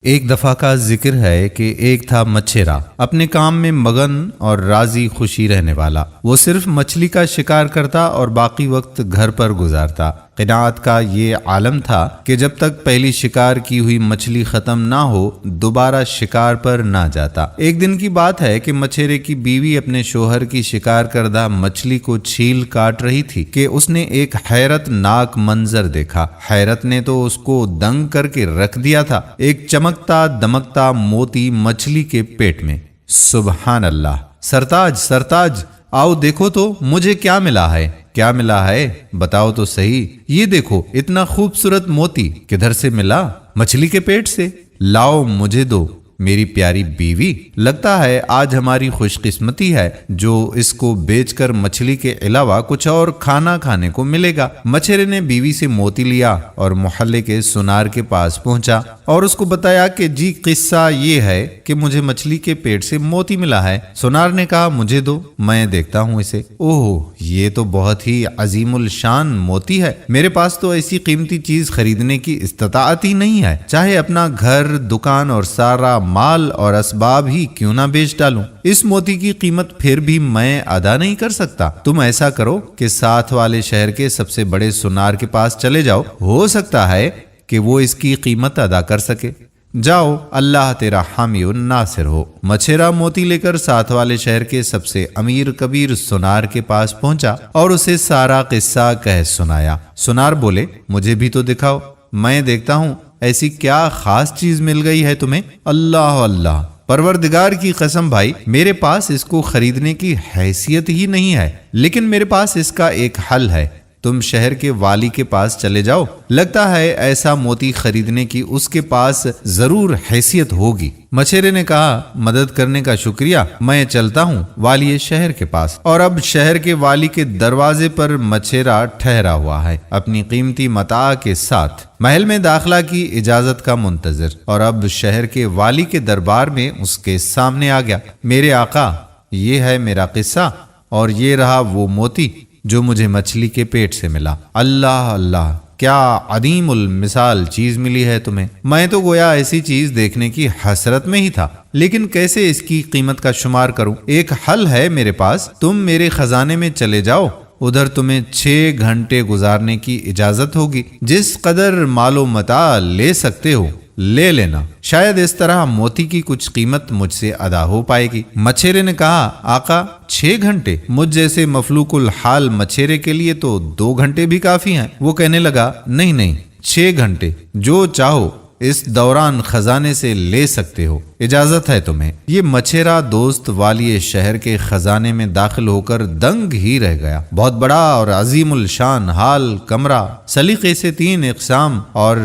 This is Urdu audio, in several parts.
ایک دفعہ کا ذکر ہے کہ ایک تھا مچھیرا، اپنے کام میں مگن اور راضی خوشی رہنے والا۔ وہ صرف مچھلی کا شکار کرتا اور باقی وقت گھر پر گزارتا۔ قناعت کا یہ عالم تھا کہ جب تک پہلی شکار کی ہوئی مچھلی ختم نہ ہو دوبارہ شکار پر نہ جاتا۔ ایک دن کی بات ہے کہ مچھیرے کی بیوی اپنے شوہر کی شکار کردہ مچھلی کو چھیل کاٹ رہی تھی کہ اس نے ایک حیرت ناک منظر دیکھا۔ حیرت نے تو اس کو دنگ کر کے رکھ دیا تھا۔ ایک چمکتا دمکتا موتی مچھلی کے پیٹ میں۔ سبحان اللہ! سرتاج سرتاج، آؤ دیکھو تو مجھے کیا ملا ہے؟ کیا ملا ہے بتاؤ تو صحیح۔ یہ دیکھو، اتنا خوبصورت موتی کدھر سے ملا؟ مچھلی کے پیٹ سے۔ لاؤ مجھے دو میری پیاری بیوی، لگتا ہے آج ہماری خوش قسمتی ہے جو اس کو بیچ کر مچھلی کے علاوہ کچھ اور کھانا کھانے کو ملے گا۔ مچھیرے نے بیوی سے موتی لیا اور محلے کے سونار کے پاس پہنچا اور اس کو بتایا کہ جی قصہ یہ ہے کہ مجھے مچھلی کے پیٹ سے موتی ملا ہے۔ سونار نے کہا مجھے دو، میں دیکھتا ہوں اسے۔ اوہ، یہ تو بہت ہی عظیم الشان موتی ہے، میرے پاس تو ایسی قیمتی چیز خریدنے کی استطاعت ہی نہیں ہے، چاہے اپنا گھر دکان اور سارا مال اور اسباب ہی کیوں نہ بیچ ڈالوں، اس موتی کی قیمت پھر بھی میں ادا نہیں کر سکتا۔ تم ایسا کرو کہ ساتھ والے شہر کے سب سے بڑے سونار کے پاس چلے جاؤ، ہو سکتا ہے کہ وہ اس کی قیمت ادا کر سکے۔ جاؤ، اللہ تیرا حامی و ناصر ہو۔ مچھیرا موتی لے کر ساتھ والے شہر کے سب سے امیر کبیر سونار کے پاس پہنچا اور اسے سارا قصہ کہہ سنایا۔ سونار بولے مجھے بھی تو دکھاؤ، میں دیکھتا ہوں ایسی کیا خاص چیز مل گئی ہے تمہیں؟ اللہ اللہ! پروردگار کی قسم بھائی، میرے پاس اس کو خریدنے کی حیثیت ہی نہیں ہے، لیکن میرے پاس اس کا ایک حل ہے۔ تم شہر کے والی کے پاس چلے جاؤ، لگتا ہے ایسا موتی خریدنے کی اس کے پاس ضرور حیثیت ہوگی۔ مچھیرے نے کہا مدد کرنے کا شکریہ، میں چلتا ہوں والی شہر کے پاس۔ اور اب شہر کے والی کے دروازے پر مچھیرا ٹھہرا ہوا ہے اپنی قیمتی متاع کے ساتھ، محل میں داخلہ کی اجازت کا منتظر، اور اب شہر کے والی کے دربار میں اس کے سامنے آ گیا۔ میرے آقا، یہ ہے میرا قصہ اور یہ رہا وہ موتی جو مجھے مچھلی کے پیٹ سے ملا۔ اللہ اللہ! کیا عظیم المثال چیز ملی ہے تمہیں! میں تو گویا ایسی چیز دیکھنے کی حسرت میں ہی تھا، لیکن کیسے اس کی قیمت کا شمار کروں؟ ایک حل ہے میرے پاس، تم میرے خزانے میں چلے جاؤ، ادھر تمہیں 6 گھنٹے گزارنے کی اجازت ہوگی، جس قدر مال و متاع لے سکتے ہو لے لینا، شاید اس طرح موتی کی کچھ قیمت مجھ سے ادا ہو پائے گی۔ مچھیرے نے کہا آقا 6 گھنٹے؟ مجھ جیسے مفلوق الحال مچھیرے کے لیے تو 2 گھنٹے بھی کافی ہیں۔ وہ کہنے لگا نہیں 6 گھنٹے، جو چاہو اس دوران خزانے سے لے سکتے ہو، اجازت ہے تمہیں۔ یہ مچھیرا دوست والی شہر کے خزانے میں داخل ہو کر دنگ ہی رہ گیا۔ بہت بڑا اور عظیم الشان حال کمرہ سلیقے سے 3 اقسام اور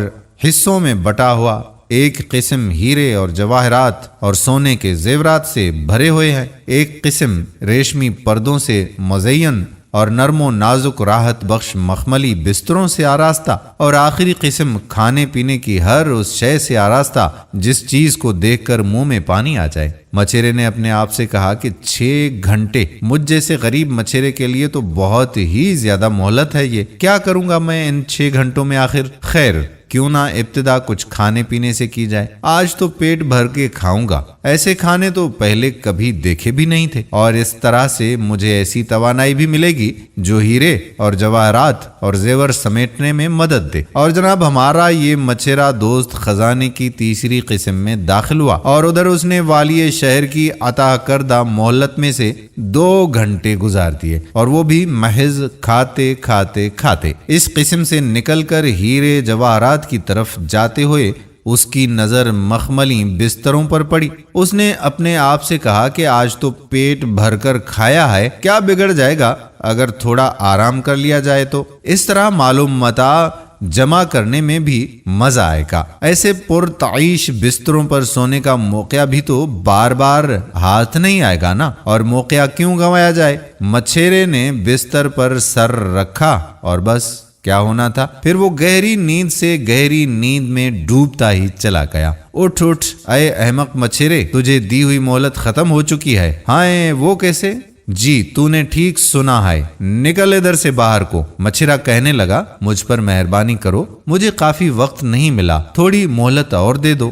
حصوں میں بٹا ہوا، ایک قسم ہیرے اور جواہرات اور سونے کے زیورات سے بھرے ہوئے ہیں، ایک قسم ریشمی پردوں سے مزین اور نرم و نازک راحت بخش مخملی بستروں سے آراستہ، اور آخری قسم کھانے پینے کی ہر اس شے سے آراستہ جس چیز کو دیکھ کر منہ میں پانی آ جائے۔ مچھیرے نے اپنے آپ سے کہا کہ 6 گھنٹے مجھ جیسے غریب مچھیرے کے لیے تو بہت ہی زیادہ مہلت ہے، یہ کیا کروں گا میں ان 6 گھنٹوں میں آخر؟ خیر، کیوں نہ ابتدا کچھ کھانے پینے سے کی جائے، آج تو پیٹ بھر کے کھاؤں گا۔ ایسے کھانے تو پہلے کبھی دیکھے بھی نہیں تھے، اور اس طرح سے مجھے ایسی توانائی بھی ملے گی جو ہیرے اور جواہرات اور زیور سمیٹنے میں مدد دے۔ اور جناب ہمارا یہ مچھیرا دوست خزانے کی تیسری قسم میں داخل ہوا، اور ادھر اس نے والی شہر کی عطا کردہ مہلت میں سے 2 گھنٹے گزار دیے، اور وہ بھی محض کھاتے کھاتے کھاتے۔ اس قسم سے نکل کر ہیرے جواہرات کی طرف جاتے ہوئے اس کی نظر مخملی بستروں پر پڑی۔ اس نے اپنے آپ سے کہا کہ آج تو پیٹ بھر کر کھایا ہے، کیا بگڑ جائے گا اگر تھوڑا آرام کر لیا جائے تو؟ اس طرح معلوم متاع جمع کرنے میں بھی مزہ آئے گا۔ ایسے پرتعیش بستروں پر سونے کا موقع بھی تو بار بار ہاتھ نہیں آئے گا نا، اور موقع کیوں گنوایا جائے؟ مچھیرے نے بستر پر سر رکھا اور بس کیا ہونا تھا، پھر وہ گہری نیند سے گہری نیند میں ڈوبتا ہی چلا گیا۔ اٹھ اٹھ اے احمق مچھیرے، تجھے دی ہوئی مہلت ختم ہو چکی ہے۔ ہائے وہ کیسے؟ جی تو نے ٹھیک سنا ہے، نکل ادھر سے باہر کو۔ مچھیرا کہنے لگا مجھ پر مہربانی کرو، مجھے کافی وقت نہیں ملا، تھوڑی مہلت اور دے دو۔